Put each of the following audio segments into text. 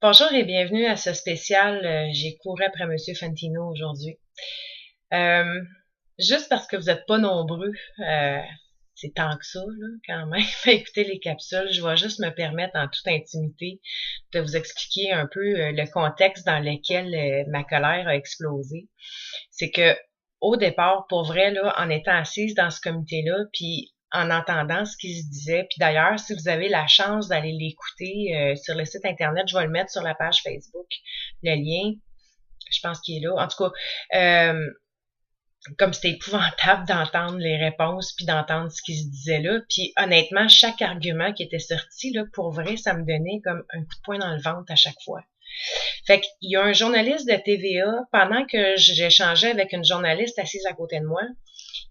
Bonjour et bienvenue à ce spécial J'ai couru après Monsieur Fantino aujourd'hui. Euh, Juste parce que vous n'êtes pas nombreux, c'est tant que ça, là, quand même, à écouter les capsules, je vais juste me permettre en toute intimité de vous expliquer un peu le contexte dans lequel ma colère a explosé. C'est que au départ, pour vrai, là, en étant assise dans ce comité-là, puis en entendant ce qui se disait, puis d'ailleurs, si vous avez la chance d'aller l'écouter sur le site internet, je vais le mettre sur la page Facebook, le lien, je pense qu'il est là. En tout cas, comme c'était épouvantable d'entendre les réponses puis d'entendre ce qui se disait là. Puis honnêtement, chaque argument qui était sorti, là, pour vrai, ça me donnait comme un coup de poing dans le ventre à chaque fois. Fait qu'il y a un journaliste de TVA, pendant que j'échangeais avec une journaliste assise à côté de moi,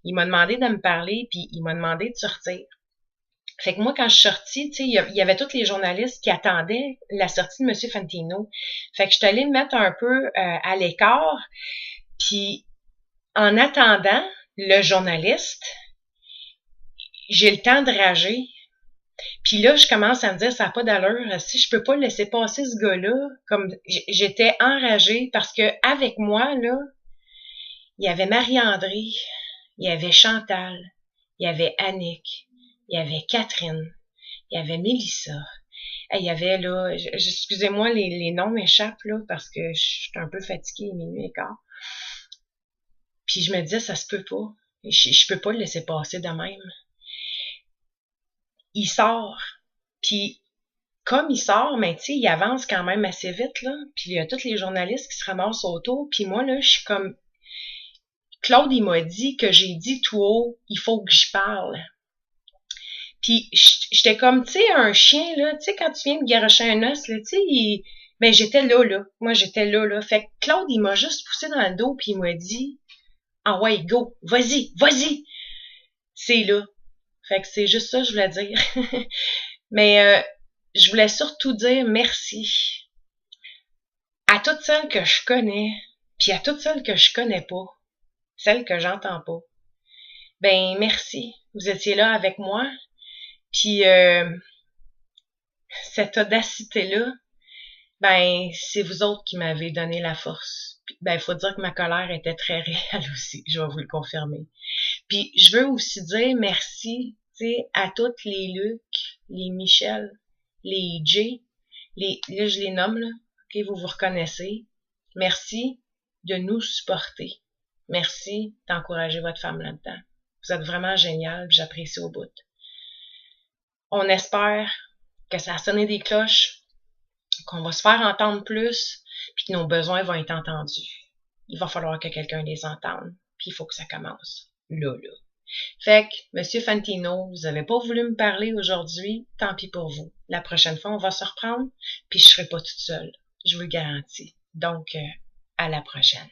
il m'a demandé de me parler, puis il m'a demandé de sortir. Fait que moi, quand je suis sortie, tu sais, il y avait tous les journalistes qui attendaient la sortie de M. Fantino. Fait que je suis allée me mettre un peu à l'écart, puis en attendant le journaliste, j'ai le temps de rager. Puis là, je commence à me dire, ça n'a pas d'allure. Si je peux pas laisser passer ce gars-là, comme j'étais enragée parce que avec moi, là, il y avait Marie-André, il y avait Chantal, il y avait Annick, il y avait Catherine, il y avait Mélissa. Il y avait là, excusez-moi, les noms m'échappent là parce que je suis un peu fatiguée, minuit et quart. Puis je me disais, ça se peut pas. Je peux pas le laisser passer de même. Il sort, puis comme il sort, mais tu sais, il avance quand même assez vite, là. Puis il y a tous les journalistes qui se ramassent autour. Puis moi, là, je suis comme... Claude, il m'a dit que j'ai dit tout haut, il faut que j'y parle. Puis j'étais comme, tu sais, un chien, là, tu sais, quand tu viens de garocher un os, là, tu sais, ben j'étais là. Moi, j'étais là. Fait que Claude, il m'a juste poussé dans le dos, puis il m'a dit, ah ouais, go, vas-y. C'est là. Fait que c'est juste ça que je voulais dire. Mais je voulais surtout dire merci à toutes celles que je connais, puis à toutes celles que je connais pas, celles que j'entends pas. Ben merci, vous étiez là avec moi, puis cette audacité-là, ben c'est vous autres qui m'avez donné la force. Puis, ben faut dire que ma colère était très réelle aussi, je vais vous le confirmer. Puis je veux aussi dire merci, tu sais, à toutes les Luc, les Michel, les Jay, là je les nomme là, ok, vous vous reconnaissez. Merci de nous supporter. Merci d'encourager votre femme là-dedans. Vous êtes vraiment génial, j'apprécie au bout. On espère que ça a sonné des cloches, qu'on va se faire entendre plus, puis que nos besoins vont être entendus. Il va falloir que quelqu'un les entende, puis il faut que ça commence là. Fait que, Monsieur Fantino, vous avez pas voulu me parler aujourd'hui, tant pis pour vous. La prochaine fois, on va se reprendre, puis je serai pas toute seule. Je vous le garantis. Donc, à la prochaine.